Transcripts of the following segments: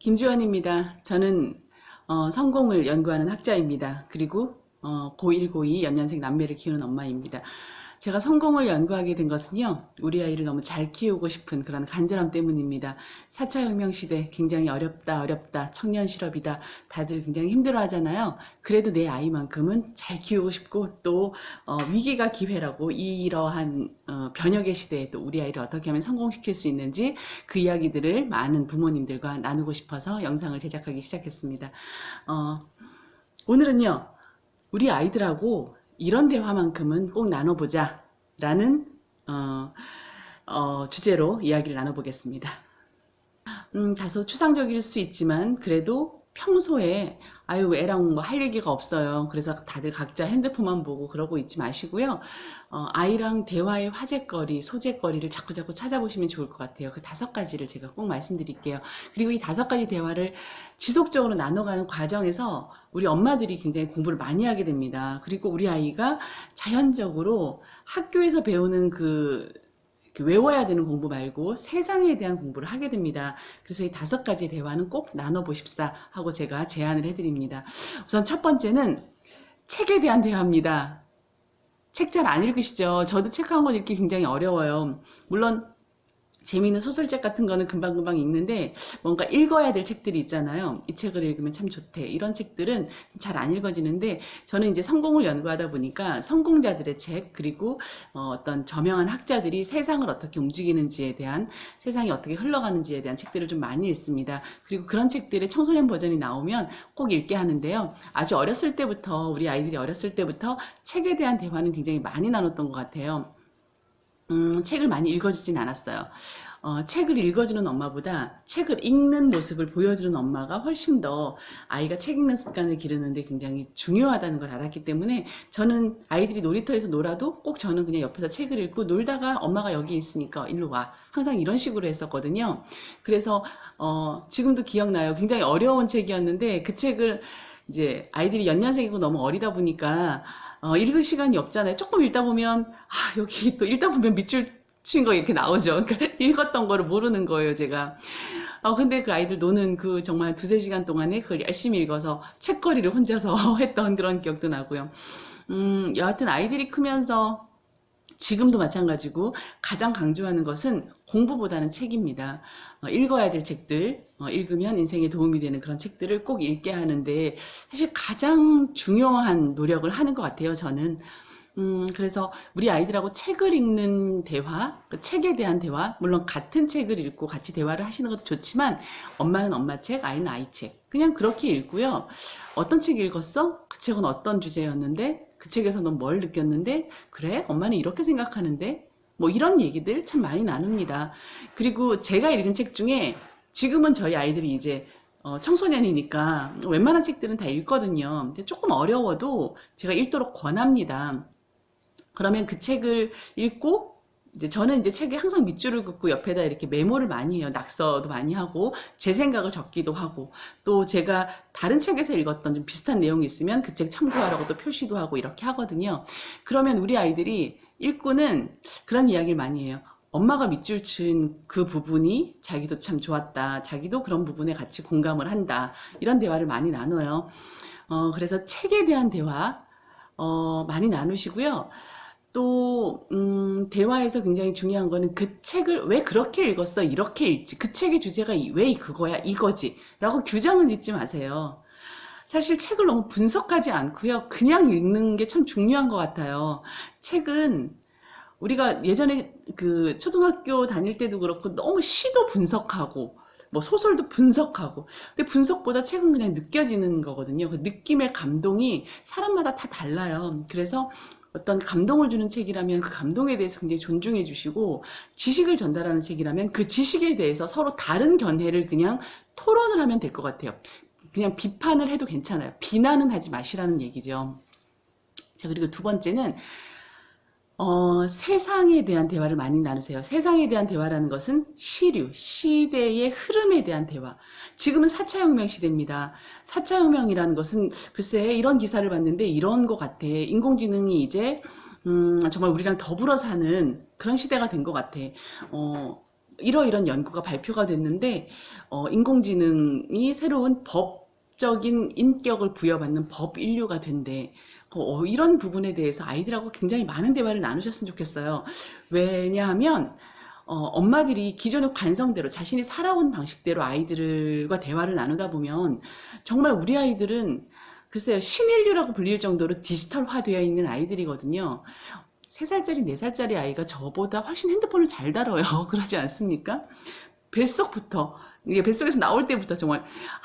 김주원입니다. 저는 성공을 연구하는 학자입니다. 그리고 고1, 고2 연년생 남매를 키우는 엄마입니다. 제가 성공을 연구하게 된 것은요, 우리 아이를 너무 잘 키우고 싶은 그런 간절함 때문입니다. 4차 혁명 시대 굉장히 어렵다, 청년 실업이다, 다들 굉장히 힘들어 하잖아요. 그래도 내 아이만큼은 잘 키우고 싶고, 또 위기가 기회라고, 이러한 변혁의 시대에 또 우리 아이를 어떻게 하면 성공시킬 수 있는지 그 이야기들을 많은 부모님들과 나누고 싶어서 영상을 제작하기 시작했습니다. 오늘은요, 우리 아이들하고 이런 대화만큼은 꼭 나눠보자 라는 주제로 이야기를 나눠보겠습니다. 다소 추상적일 수 있지만 그래도 평소에 아유 애랑 뭐 할 얘기가 없어요. 그래서 다들 각자 핸드폰만 보고 그러고 있지 마시고요. 아이랑 대화의 화제거리, 소재거리를 자꾸자꾸 찾아보시면 좋을 것 같아요. 그 5가지를 제가 꼭 말씀드릴게요. 그리고 이 5가지 대화를 지속적으로 나눠가는 과정에서 우리 엄마들이 굉장히 공부를 많이 하게 됩니다. 그리고 우리 아이가 자연적으로 학교에서 배우는 그 외워야 되는 공부 말고 세상에 대한 공부를 하게 됩니다. 그래서 이 5가지 대화는 꼭 나눠보십사 하고 제가 제안을 해드립니다. 우선 첫 번째는 책에 대한 대화입니다. 책 잘 안 읽으시죠? 저도 책 한 권 읽기 굉장히 어려워요. 물론 재미있는 소설책 같은 거는 금방금방 읽는데 뭔가 읽어야 될 책들이 있잖아요. 이 책을 읽으면 참 좋대. 이런 책들은 잘 안 읽어지는데 저는 이제 성공을 연구하다 보니까 성공자들의 책, 그리고 어떤 저명한 학자들이 세상을 어떻게 움직이는지에 대한, 세상이 어떻게 흘러가는지에 대한 책들을 좀 많이 읽습니다. 그리고 그런 책들의 청소년 버전이 나오면 꼭 읽게 하는데요. 아주 어렸을 때부터, 우리 아이들이 어렸을 때부터 책에 대한 대화는 굉장히 많이 나눴던 것 같아요. 책을 많이 읽어주진 않았어요. 책을 읽어주는 엄마보다 책을 읽는 모습을 보여주는 엄마가 훨씬 더 아이가 책 읽는 습관을 기르는데 굉장히 중요하다는 걸 알았기 때문에 저는 아이들이 놀이터에서 놀아도 꼭 저는 그냥 옆에서 책을 읽고, 놀다가 엄마가 여기 있으니까 일로 와, 항상 이런 식으로 했었거든요. 그래서 지금도 기억나요. 굉장히 어려운 책이었는데 그 책을 이제 아이들이 연년생이고 너무 어리다 보니까 읽을 시간이 없잖아요. 조금 읽다 보면 여기 또 읽다 보면 밑줄 친 거 이렇게 나오죠. 그러니까 읽었던 거를 모르는 거예요, 제가. 근데 그 아이들 노는 그 정말 2~3시간 동안에 그걸 열심히 읽어서 책거리를 혼자서 했던 그런 기억도 나고요. 여하튼 아이들이 크면서 지금도 마찬가지고 가장 강조하는 것은 공부보다는 책입니다. 읽어야 될 책들, 읽으면 인생에 도움이 되는 그런 책들을 꼭 읽게 하는데 사실 가장 중요한 노력을 하는 것 같아요, 저는. 그래서 우리 아이들하고 책을 읽는 대화, 그 책에 대한 대화, 물론 같은 책을 읽고 같이 대화를 하시는 것도 좋지만 엄마는 엄마 책, 아이는 아이 책, 그냥 그렇게 읽고요. 어떤 책 읽었어? 그 책은 어떤 주제였는데? 그 책에서 넌 뭘 느꼈는데? 그래? 엄마는 이렇게 생각하는데? 뭐 이런 얘기들 참 많이 나눕니다. 그리고 제가 읽은 책 중에 지금은 저희 아이들이 이제 청소년이니까 웬만한 책들은 다 읽거든요. 근데 조금 어려워도 제가 읽도록 권합니다. 그러면 그 책을 읽고 이제 저는 이제 책에 항상 밑줄을 긋고 옆에다 이렇게 메모를 많이 해요. 낙서도 많이 하고 제 생각을 적기도 하고, 또 제가 다른 책에서 읽었던 좀 비슷한 내용이 있으면 그 책 참고하라고 또 표시도 하고 이렇게 하거든요. 그러면 우리 아이들이 읽고는 그런 이야기를 많이 해요. 엄마가 밑줄 친 그 부분이 자기도 참 좋았다. 자기도 그런 부분에 같이 공감을 한다. 이런 대화를 많이 나눠요. 그래서 책에 대한 대화 많이 나누시고요. 또 대화에서 굉장히 중요한 거는 그 책을 왜 그렇게 읽었어? 이렇게 읽지. 그 책의 주제가 왜 그거야? 이거지. 라고 규정은 짓지 마세요. 사실 책을 너무 분석하지 않고요. 그냥 읽는 게 참 중요한 것 같아요. 책은 우리가 예전에 그 초등학교 다닐 때도 그렇고 너무 시도 분석하고 뭐 소설도 분석하고, 근데 분석보다 책은 그냥 느껴지는 거거든요. 그 느낌의 감동이 사람마다 다 달라요. 그래서 어떤 감동을 주는 책이라면 그 감동에 대해서 굉장히 존중해 주시고, 지식을 전달하는 책이라면 그 지식에 대해서 서로 다른 견해를 그냥 토론을 하면 될 것 같아요. 그냥 비판을 해도 괜찮아요. 비난은 하지 마시라는 얘기죠. 자, 그리고 2번째는 세상에 대한 대화를 많이 나누세요. 세상에 대한 대화라는 것은 시류, 시대의 흐름에 대한 대화. 지금은 4차 혁명 시대입니다. 4차 혁명이라는 것은 글쎄 이런 기사를 봤는데 이런 것 같아. 인공지능이 이제 정말 우리랑 더불어 사는 그런 시대가 된 것 같아. 이러이런 연구가 발표가 됐는데 인공지능이 새로운 법적인 인격을 부여받는 법 인류가 된대. 이런 부분에 대해서 아이들하고 굉장히 많은 대화를 나누셨으면 좋겠어요. 왜냐하면 엄마들이 기존의 관성대로 자신이 살아온 방식대로 아이들과 대화를 나누다 보면 정말 우리 아이들은 글쎄요, 신인류라고 불릴 정도로 디지털화되어 있는 아이들이거든요. 3살짜리, 4살짜리 아이가 저보다 훨씬 핸드폰을 잘 다뤄요. 그러지 않습니까? 뱃속부터, 이게 뱃속에서 나올 때부터 정말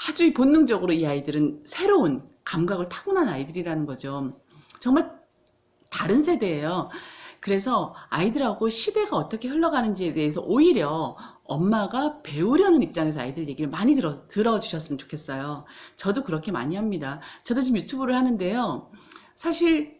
아주 본능적으로 이 아이들은 새로운 감각을 타고난 아이들이라는 거죠. 정말 다른 세대예요. 그래서 아이들하고 시대가 어떻게 흘러가는지에 대해서 오히려 엄마가 배우려는 입장에서 아이들 얘기를 많이 들어주셨으면 좋겠어요. 저도 그렇게 많이 합니다. 저도 지금 유튜브를 하는데요. 사실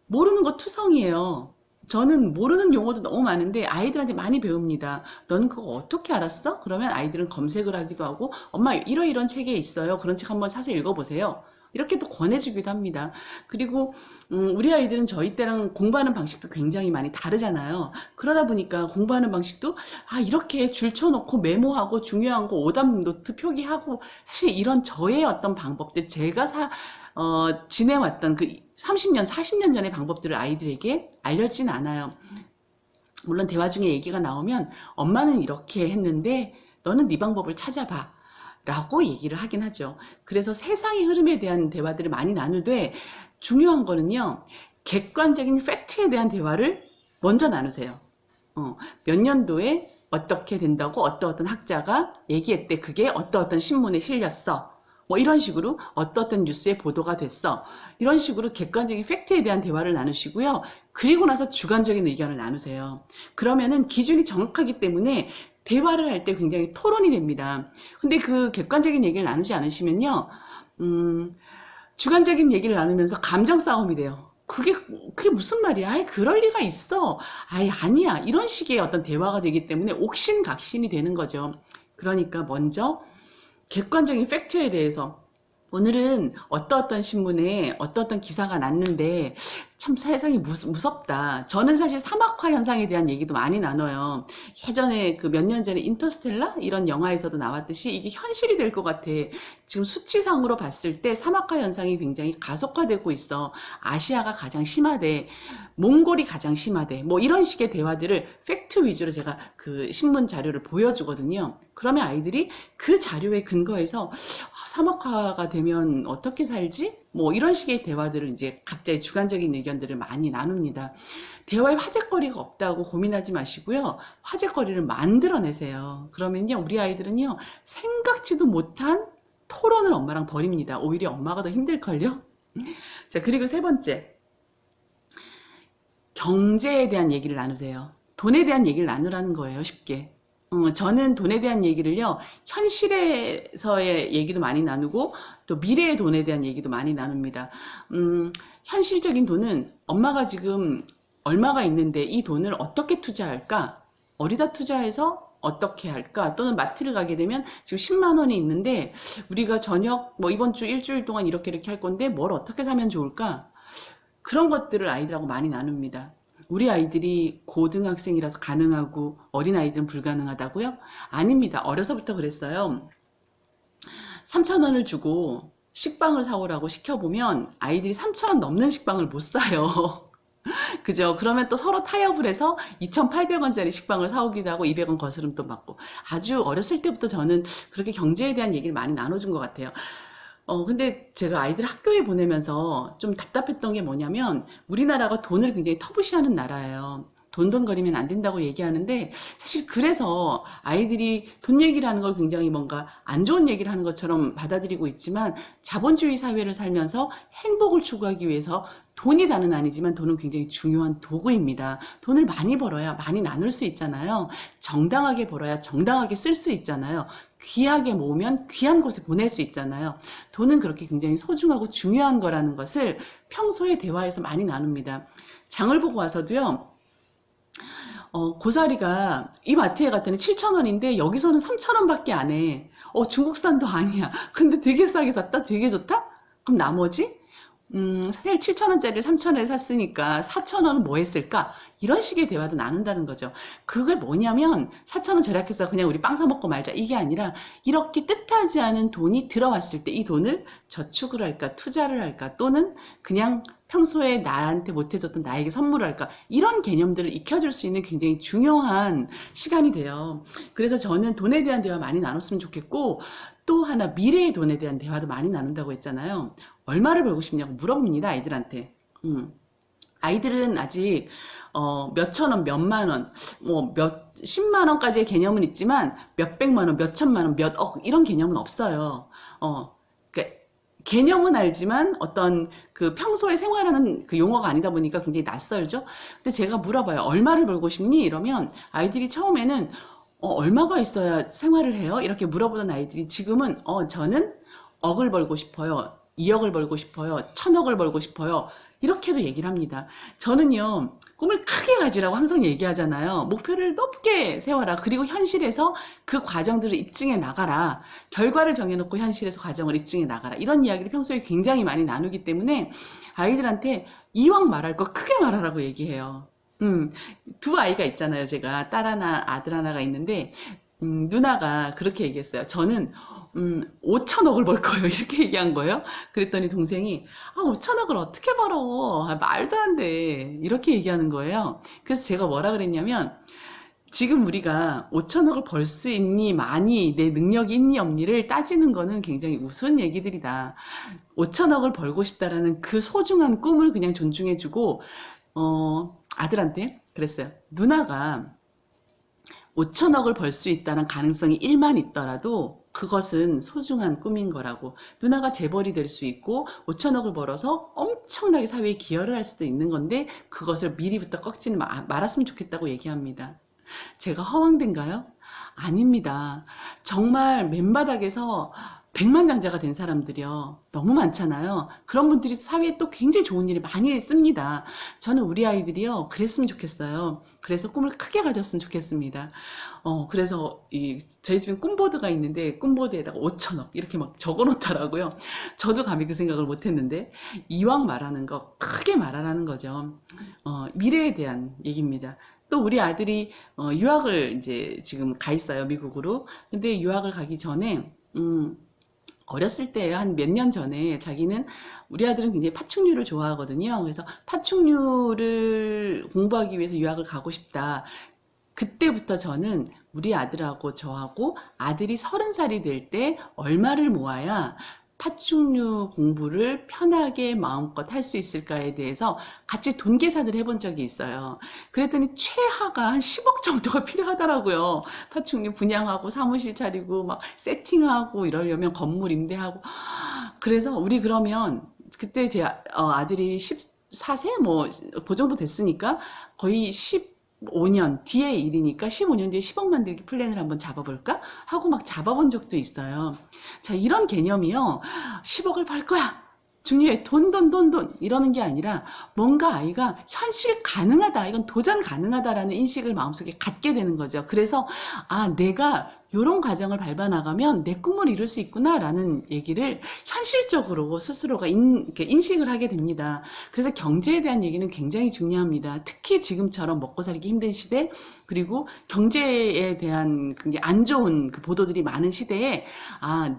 모르는 거 투성이에요. 저는 모르는 용어도 너무 많은데 아이들한테 많이 배웁니다. 너는 그거 어떻게 알았어? 그러면 아이들은 검색을 하기도 하고 엄마 이러이런 책에 있어요. 그런 책 한번 사서 읽어보세요. 이렇게 또 권해주기도 합니다. 그리고 우리 아이들은 저희 때랑 공부하는 방식도 굉장히 많이 다르잖아요. 그러다 보니까 공부하는 방식도 이렇게 줄 쳐놓고 메모하고 중요한 거 오답 노트 표기하고 사실 이런 저의 어떤 방법들 제가 지내왔던 그 30년, 40년 전의 방법들을 아이들에게 알려주진 않아요. 물론 대화 중에 얘기가 나오면 엄마는 이렇게 했는데 너는 네 방법을 찾아봐 라고 얘기를 하긴 하죠. 그래서 세상의 흐름에 대한 대화들을 많이 나누되 중요한 거는요, 객관적인 팩트에 대한 대화를 먼저 나누세요. 몇 년도에 어떻게 된다고 어떤 학자가 얘기했대. 그게 어떤 신문에 실렸어. 뭐 이런 식으로 어떤 뉴스에 보도가 됐어. 이런 식으로 객관적인 팩트에 대한 대화를 나누시고요. 그리고 나서 주관적인 의견을 나누세요. 그러면은 기준이 정확하기 때문에 대화를 할 때 굉장히 토론이 됩니다. 근데 그 객관적인 얘기를 나누지 않으시면요, 주관적인 얘기를 나누면서 감정 싸움이 돼요. 그게 무슨 말이야? 아이, 그럴 리가 있어. 아이, 아니야. 이런 식의 어떤 대화가 되기 때문에 옥신각신이 되는 거죠. 그러니까 먼저 객관적인 팩트에 대해서 오늘은 어떤 신문에 어떤 기사가 났는데 참 세상이 무섭다. 저는 사실 사막화 현상에 대한 얘기도 많이 나눠요. 예전에 그 몇 년 전에 인터스텔라 이런 영화에서도 나왔듯이 이게 현실이 될 것 같아. 지금 수치상으로 봤을 때 사막화 현상이 굉장히 가속화되고 있어. 아시아가 가장 심하대. 몽골이 가장 심하대. 뭐 이런 식의 대화들을 팩트 위주로 제가 그 신문 자료를 보여주거든요. 그러면 아이들이 그 자료에 근거해서 사막화가 되면 어떻게 살지? 뭐 이런 식의 대화들을 이제 각자의 주관적인 의견들을 많이 나눕니다. 대화에 화제거리가 없다고 고민하지 마시고요. 화제거리를 만들어내세요. 그러면요, 우리 아이들은요, 생각지도 못한 토론을 엄마랑 벌입니다. 오히려 엄마가 더 힘들걸요? 자, 그리고 세 번째. 경제에 대한 얘기를 나누세요. 돈에 대한 얘기를 나누라는 거예요, 쉽게. 저는 돈에 대한 얘기를요, 현실에서의 얘기도 많이 나누고, 또 미래의 돈에 대한 얘기도 많이 나눕니다. 현실적인 돈은 엄마가 지금 얼마가 있는데 이 돈을 어떻게 투자할까? 어디다 투자해서 어떻게 할까? 또는 마트를 가게 되면 지금 10만 원이 있는데, 우리가 저녁, 뭐 이번 주 일주일 동안 이렇게 할 건데, 뭘 어떻게 사면 좋을까? 그런 것들을 아이들하고 많이 나눕니다. 우리 아이들이 고등학생이라서 가능하고 어린아이들은 불가능하다고요? 아닙니다. 어려서부터 그랬어요. 3,000원을 주고 식빵을 사오라고 시켜보면 아이들이 3,000원 넘는 식빵을 못 사요. 그죠? 그러면 또 서로 타협을 해서 2,800원짜리 식빵을 사오기도 하고 200원 거스름도 받고. 아주 어렸을 때부터 저는 그렇게 경제에 대한 얘기를 많이 나눠준 것 같아요. 근데 제가 아이들 학교에 보내면서 좀 답답했던 게 뭐냐면 우리나라가 돈을 굉장히 터부시하는 나라예요. 돈돈거리면 안 된다고 얘기하는데 사실 그래서 아이들이 돈 얘기를 하는 걸 굉장히 뭔가 안 좋은 얘기를 하는 것처럼 받아들이고 있지만 자본주의 사회를 살면서 행복을 추구하기 위해서 돈이 다는 아니지만 돈은 굉장히 중요한 도구입니다. 돈을 많이 벌어야 많이 나눌 수 있잖아요. 정당하게 벌어야 정당하게 쓸 수 있잖아요. 귀하게 모으면 귀한 곳에 보낼 수 있잖아요. 돈은 그렇게 굉장히 소중하고 중요한 거라는 것을 평소에 대화에서 많이 나눕니다. 장을 보고 와서도요. 고사리가 이 마트에 갔더니 7,000원인데 여기서는 3,000원밖에 안 해. 중국산도 아니야. 근데 되게 싸게 샀다? 되게 좋다? 그럼 나머지? 사실 7,000원짜리를 3,000원에 샀으니까 4,000원은 뭐 했을까? 이런 식의 대화도 나눈다는 거죠. 그게 뭐냐면 4,000원 절약해서 그냥 우리 빵 사 먹고 말자 이게 아니라 이렇게 뜻하지 않은 돈이 들어왔을 때 이 돈을 저축을 할까 투자를 할까 또는 그냥 평소에 나한테 못해줬던 나에게 선물을 할까 이런 개념들을 익혀줄 수 있는 굉장히 중요한 시간이 돼요. 그래서 저는 돈에 대한 대화 많이 나눴으면 좋겠고 또 하나 미래의 돈에 대한 대화도 많이 나눈다고 했잖아요. 얼마를 벌고 싶냐고 물어봅니다 아이들한테. 아이들은 아직 몇천 원, 몇만 원, 몇 10만 원까지의 개념은 있지만 몇백만 원, 몇천만 원, 몇억 이런 개념은 없어요. 그러니까 개념은 알지만 어떤 그 평소에 생활하는 그 용어가 아니다 보니까 굉장히 낯설죠. 근데 제가 물어봐요. 얼마를 벌고 싶니? 이러면 아이들이 처음에는 얼마가 있어야 생활을 해요? 이렇게 물어보던 아이들이 지금은 저는 억을 벌고 싶어요. 2억을 벌고 싶어요. 1,000억을 벌고 싶어요. 이렇게도 얘기를 합니다. 저는요, 꿈을 크게 가지라고 항상 얘기하잖아요. 목표를 높게 세워라. 그리고 현실에서 그 과정들을 입증해 나가라. 결과를 정해놓고 현실에서 과정을 입증해 나가라. 이런 이야기를 평소에 굉장히 많이 나누기 때문에 아이들한테 이왕 말할 거 크게 말하라고 얘기해요. 두 아이가 있잖아요. 제가 딸 하나, 아들 하나가 있는데, 누나가 그렇게 얘기했어요. 저는 5천억을 벌 거예요. 이렇게 얘기한 거예요. 그랬더니 동생이 5천억을 어떻게 벌어? 말도 안 돼. 이렇게 얘기하는 거예요. 그래서 제가 뭐라 그랬냐면 지금 우리가 5천억을 벌 수 있니 많이 내 능력이 있니 없니를 따지는 거는 굉장히 우스운 얘기들이다. 5천억을 벌고 싶다라는 그 소중한 꿈을 그냥 존중해주고 아들한테 그랬어요. 누나가 5천억을 벌 수 있다는 가능성이 1만 있더라도 그것은 소중한 꿈인 거라고. 누나가 재벌이 될 수 있고 5천억을 벌어서 엄청나게 사회에 기여를 할 수도 있는 건데 그것을 미리부터 꺾지는 말았으면 좋겠다고 얘기합니다. 제가 허황된가요? 아닙니다. 정말 맨바닥에서 백만장자가 된 사람들이요. 너무 많잖아요. 그런 분들이 사회에 또 굉장히 좋은 일을 많이 씁니다. 저는 우리 아이들이요. 그랬으면 좋겠어요. 그래서 꿈을 크게 가졌으면 좋겠습니다. 그래서 저희 집엔 꿈보드가 있는데 꿈보드에다가 5천억 이렇게 막 적어 놓더라고요. 저도 감히 그 생각을 못 했는데 이왕 말하는 거 크게 말하라는 거죠. 미래에 대한 얘기입니다. 또 우리 아들이 유학을 이제 지금 가 있어요. 미국으로. 근데 유학을 가기 전에 어렸을 때 한 몇 년 전에 자기는 우리 아들은 굉장히 파충류를 좋아하거든요. 그래서 파충류를 공부하기 위해서 유학을 가고 싶다. 그때부터 저는 우리 아들하고 저하고 아들이 30살이 될 때 얼마를 모아야 파충류 공부를 편하게 마음껏 할 수 있을까에 대해서 같이 돈 계산을 해본 적이 있어요. 그랬더니 최하가 한 10억 정도가 필요하더라고요. 파충류 분양하고 사무실 차리고 막 세팅하고 이러려면 건물 임대하고. 그래서 우리 그러면 그때 제 아들이 14세 뭐 그 정도 됐으니까 거의 15년 뒤의 일이니까 15년 뒤에 10억 만들기 플랜을 한번 잡아볼까? 하고 막 잡아본 적도 있어요. 자, 이런 개념이요. 10억을 벌 거야. 중요해. 돈, 돈, 돈, 돈. 이러는 게 아니라 뭔가 아이가 현실 가능하다. 이건 도전 가능하다라는 인식을 마음속에 갖게 되는 거죠. 그래서 내가 이런 과정을 밟아 나가면 내 꿈을 이룰 수 있구나라는 얘기를 현실적으로 스스로가 이렇게 인식을 하게 됩니다. 그래서 경제에 대한 얘기는 굉장히 중요합니다. 특히 지금처럼 먹고 살기 힘든 시대 그리고 경제에 대한 굉장히 안 좋은 그 보도들이 많은 시대에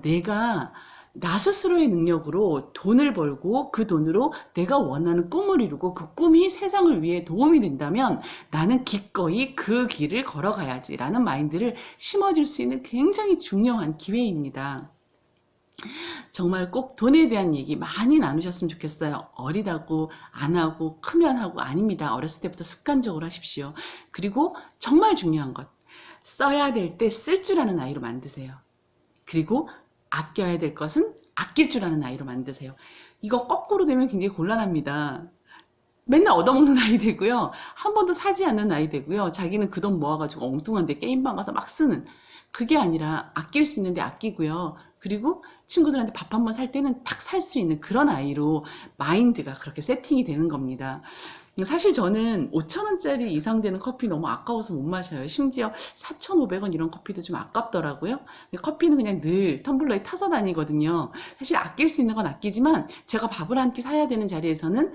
내가 나 스스로의 능력으로 돈을 벌고 그 돈으로 내가 원하는 꿈을 이루고 그 꿈이 세상을 위해 도움이 된다면 나는 기꺼이 그 길을 걸어가야지 라는 마인드를 심어줄 수 있는 굉장히 중요한 기회입니다. 정말 꼭 돈에 대한 얘기 많이 나누셨으면 좋겠어요. 어리다고 안 하고 크면 하고 아닙니다. 어렸을 때부터 습관적으로 하십시오. 그리고 정말 중요한 것 써야 될 때 쓸 줄 아는 아이로 만드세요. 그리고 아껴야 될 것은 아낄 줄 아는 아이로 만드세요. 이거 거꾸로 되면 굉장히 곤란합니다. 맨날 얻어먹는 아이 되고요. 한 번도 사지 않는 아이 되고요. 자기는 그 돈 모아가지고 엉뚱한데 게임방 가서 막 쓰는. 그게 아니라 아낄 수 있는데 아끼고요. 그리고 친구들한테 밥 한 번 살 때는 딱 살 수 있는 그런 아이로 마인드가 그렇게 세팅이 되는 겁니다. 사실 저는 5,000원짜리 이상 되는 커피 너무 아까워서 못 마셔요. 심지어 4,500원 이런 커피도 좀 아깝더라고요. 커피는 그냥 늘 텀블러에 타서 다니거든요. 사실 아낄 수 있는 건 아끼지만 제가 밥을 한 끼 사야 되는 자리에서는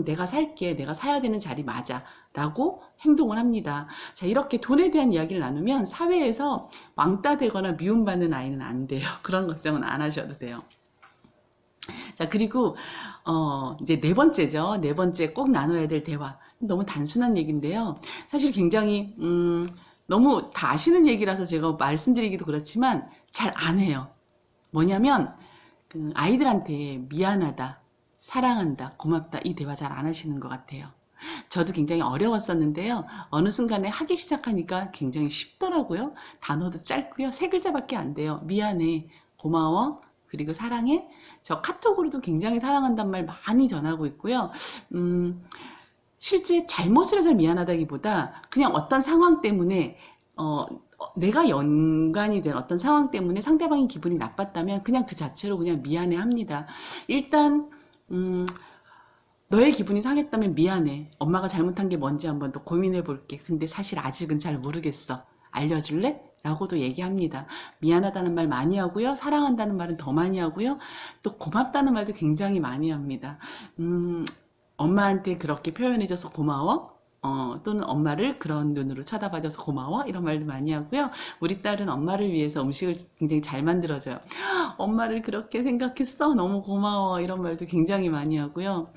내가 살게. 내가 사야 되는 자리 맞아. 라고 행동을 합니다. 자, 이렇게 돈에 대한 이야기를 나누면 사회에서 왕따 되거나 미움받는 아이는 안 돼요. 그런 걱정은 안 하셔도 돼요. 자, 그리고 이제 네 번째죠. 네 번째 꼭 나눠야 될 대화. 너무 단순한 얘기인데요. 사실 굉장히 너무 다 아시는 얘기라서 제가 말씀드리기도 그렇지만 잘 안 해요. 뭐냐면 그 아이들한테 미안하다, 사랑한다, 고맙다 이 대화 잘 안 하시는 것 같아요. 저도 굉장히 어려웠었는데요. 어느 순간에 하기 시작하니까 굉장히 쉽더라고요. 단어도 짧고요. 세 글자밖에 안 돼요. 미안해, 고마워, 그리고 사랑해. 저 카톡으로도 굉장히 사랑한단 말 많이 전하고 있고요. 실제 잘못을 해서 미안하다기보다 그냥 어떤 상황 때문에 내가 연관이 된 어떤 상황 때문에 상대방이 기분이 나빴다면 그냥 그 자체로 그냥 미안해 합니다. 일단 너의 기분이 상했다면 미안해. 엄마가 잘못한 게 뭔지 한번 더 고민해 볼게. 근데 사실 아직은 잘 모르겠어. 알려줄래? 라고도 얘기합니다. 미안하다는 말 많이 하고요. 사랑한다는 말은 더 많이 하고요. 또 고맙다는 말도 굉장히 많이 합니다. 엄마한테 그렇게 표현해줘서 고마워. 또는 엄마를 그런 눈으로 쳐다봐줘서 고마워. 이런 말도 많이 하고요. 우리 딸은 엄마를 위해서 음식을 굉장히 잘 만들어줘요. 엄마를 그렇게 생각했어? 너무 고마워. 이런 말도 굉장히 많이 하고요.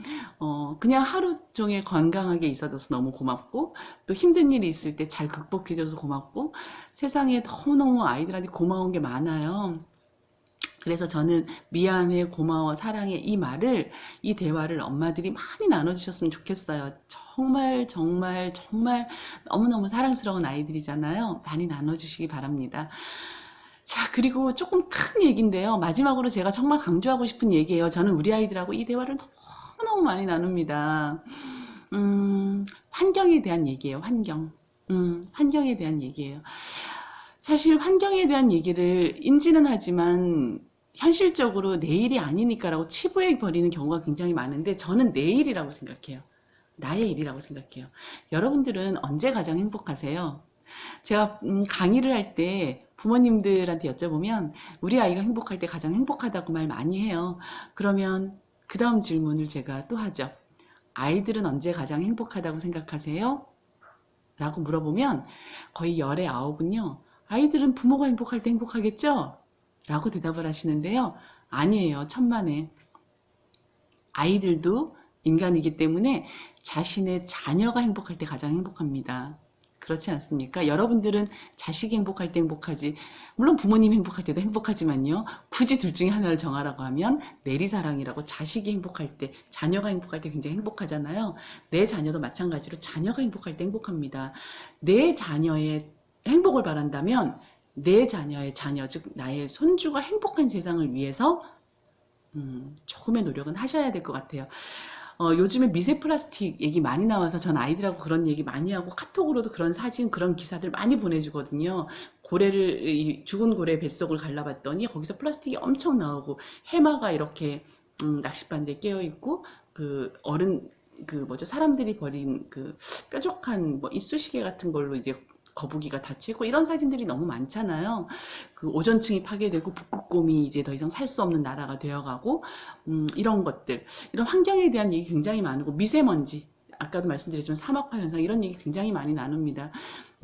그냥 하루 종일 건강하게 있어줘서 너무 고맙고, 또 힘든 일이 있을 때 잘 극복해줘서 고맙고, 세상에 너무너무 아이들한테 고마운 게 많아요. 그래서 저는 미안해, 고마워, 사랑해 이 대화를 엄마들이 많이 나눠주셨으면 좋겠어요. 정말 정말 정말 너무너무 사랑스러운 아이들이잖아요. 많이 나눠주시기 바랍니다. 자, 그리고 조금 큰 얘기인데요. 마지막으로 제가 정말 강조하고 싶은 얘기예요. 저는 우리 아이들하고 이 대화를 너무너무 많이 나눕니다. 환경에 대한 얘기예요. 환경에 대한 얘기예요. 사실 환경에 대한 얘기를 인지는 하지만 현실적으로 내 일이 아니니까라고 치부해 버리는 경우가 굉장히 많은데 저는 내 일이라고 생각해요. 나의 일이라고 생각해요. 여러분들은 언제 가장 행복하세요? 제가 강의를 할 때 부모님들한테 여쭤보면 우리 아이가 행복할 때 가장 행복하다고 말 많이 해요. 그러면 그 다음 질문을 제가 또 하죠. 아이들은 언제 가장 행복하다고 생각하세요? 라고 물어보면 거의 열의 아홉은요. 아이들은 부모가 행복할 때 행복하겠죠? 라고 대답을 하시는데요. 아니에요. 천만에. 아이들도 인간이기 때문에 자신의 자녀가 행복할 때 가장 행복합니다. 그렇지 않습니까? 여러분들은 자식이 행복할 때 행복하지. 물론 부모님 행복할 때도 행복하지만요. 굳이 둘 중에 하나를 정하라고 하면 내리사랑이라고 자식이 행복할 때, 자녀가 행복할 때 굉장히 행복하잖아요. 내 자녀도 마찬가지로 자녀가 행복할 때 행복합니다. 내 자녀의 행복을 바란다면 내 자녀의 자녀, 즉 나의 손주가 행복한 세상을 위해서 조금의 노력은 하셔야 될 것 같아요. 요즘에 미세 플라스틱 얘기 많이 나와서 전 아이들하고 그런 얘기 많이 하고 카톡으로도 그런 사진, 그런 기사들 많이 보내주거든요. 죽은 고래 뱃속을 갈라봤더니 거기서 플라스틱이 엄청 나오고 해마가 이렇게 낚싯바늘에 깨어 있고 사람들이 버린 그 뾰족한 뭐 이쑤시개 같은 걸로 이제 거북이가 다치고 이런 사진들이 너무 많잖아요. 그 오존층이 파괴되고 북극곰이 이제 더 이상 살 수 없는 나라가 되어가고 이런 것들, 이런 환경에 대한 얘기 굉장히 많고 미세먼지, 아까도 말씀드렸지만 사막화 현상 이런 얘기 굉장히 많이 나눕니다.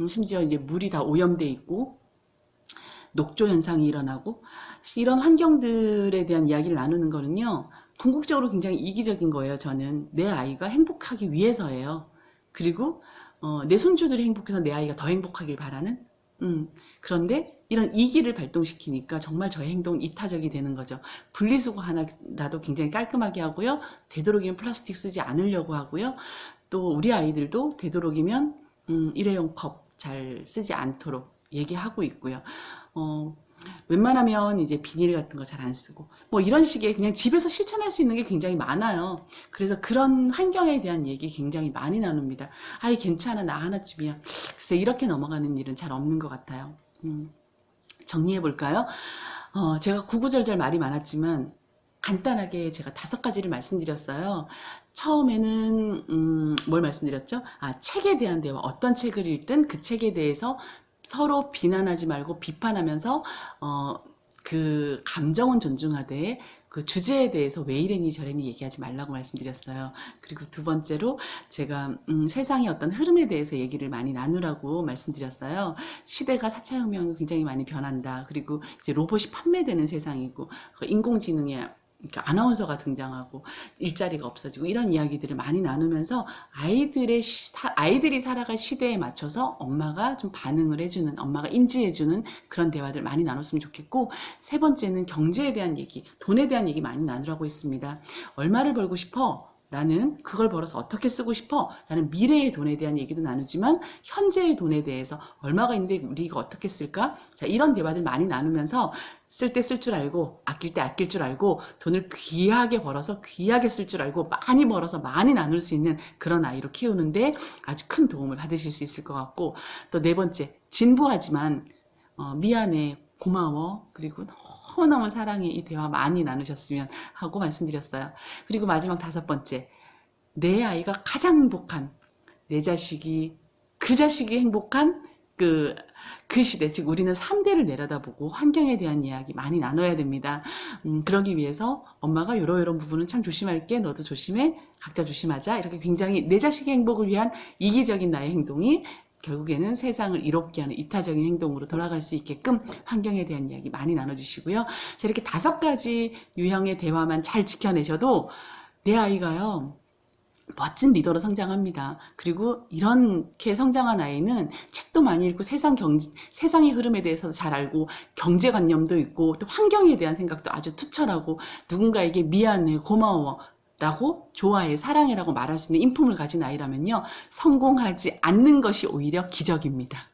심지어 이제 물이 다 오염돼 있고 녹조 현상이 일어나고 이런 환경들에 대한 이야기를 나누는 거는요. 궁극적으로 굉장히 이기적인 거예요. 저는 내 아이가 행복하기 위해서예요. 그리고 내 손주들이 행복해서 내 아이가 더 행복하길 바라는 그런데 이런 이기를 발동시키니까 정말 저의 행동은 이타적이 되는 거죠. 분리수거 하나라도 굉장히 깔끔하게 하고요. 되도록이면 플라스틱 쓰지 않으려고 하고요. 또 우리 아이들도 되도록이면 일회용 컵 잘 쓰지 않도록 얘기하고 있고요. 웬만하면 이제 비닐 같은 거 잘 안 쓰고 뭐 이런 식의 그냥 집에서 실천할 수 있는 게 굉장히 많아요. 그래서 그런 환경에 대한 얘기 굉장히 많이 나눕니다. 아이 괜찮아, 나 하나쯤이야. 글쎄 이렇게 넘어가는 일은 잘 없는 것 같아요. 정리해 볼까요? 제가 구구절절 말이 많았지만 간단하게 제가 5가지를 말씀드렸어요. 처음에는 뭘 말씀드렸죠? 책에 대한 대화. 어떤 책을 읽든 그 책에 대해서 서로 비난하지 말고 비판하면서 그 감정은 존중하되 그 주제에 대해서 왜 이래니 저래니 얘기하지 말라고 말씀드렸어요. 그리고 두 번째로 제가 세상의 어떤 흐름에 대해서 얘기를 많이 나누라고 말씀드렸어요. 시대가 4차 혁명으로 굉장히 많이 변한다. 그리고 이제 로봇이 판매되는 세상이고 인공지능의 그러니까 아나운서가 등장하고 일자리가 없어지고 이런 이야기들을 많이 나누면서 아이들이 살아갈 시대에 맞춰서 엄마가 좀 반응을 해주는, 엄마가 인지해주는 그런 대화들 많이 나눴으면 좋겠고, 세 번째는 경제에 대한 얘기, 돈에 대한 얘기 많이 나누라고 했습니다. 얼마를 벌고 싶어? 라는, 그걸 벌어서 어떻게 쓰고 싶어? 라는 미래의 돈에 대한 얘기도 나누지만 현재의 돈에 대해서 얼마가 있는데 우리 이거 어떻게 쓸까? 자, 이런 대화들 많이 나누면서 쓸 때 쓸 줄 알고 아낄 때 아낄 줄 알고 돈을 귀하게 벌어서 귀하게 쓸 줄 알고 많이 벌어서 많이 나눌 수 있는 그런 아이로 키우는데 아주 큰 도움을 받으실 수 있을 것 같고, 또 네 번째, 진부하지만 미안해, 고마워, 그리고 너무너무 사랑해, 이 대화 많이 나누셨으면 하고 말씀드렸어요. 그리고 마지막 다섯 번째, 내 아이가 가장 행복한, 내 자식이, 그 자식이 행복한 그 시대, 즉 우리는 3대를 내려다보고 환경에 대한 이야기 많이 나눠야 됩니다. 그러기 위해서 엄마가 요런 부분은 참 조심할게, 너도 조심해, 각자 조심하자, 이렇게 굉장히 내 자식의 행복을 위한 이기적인 나의 행동이 결국에는 세상을 이롭게 하는 이타적인 행동으로 돌아갈 수 있게끔 환경에 대한 이야기 많이 나눠주시고요. 자, 이렇게 5가지 유형의 대화만 잘 지켜내셔도 내 아이가요, 멋진 리더로 성장합니다. 그리고 이렇게 성장한 아이는 책도 많이 읽고 세상의 흐름에 대해서 잘 알고 경제관념도 있고 또 환경에 대한 생각도 아주 투철하고 누군가에게 미안해, 고마워 라고 좋아해, 사랑해라고 말할 수 있는 인품을 가진 아이라면요, 성공하지 않는 것이 오히려 기적입니다.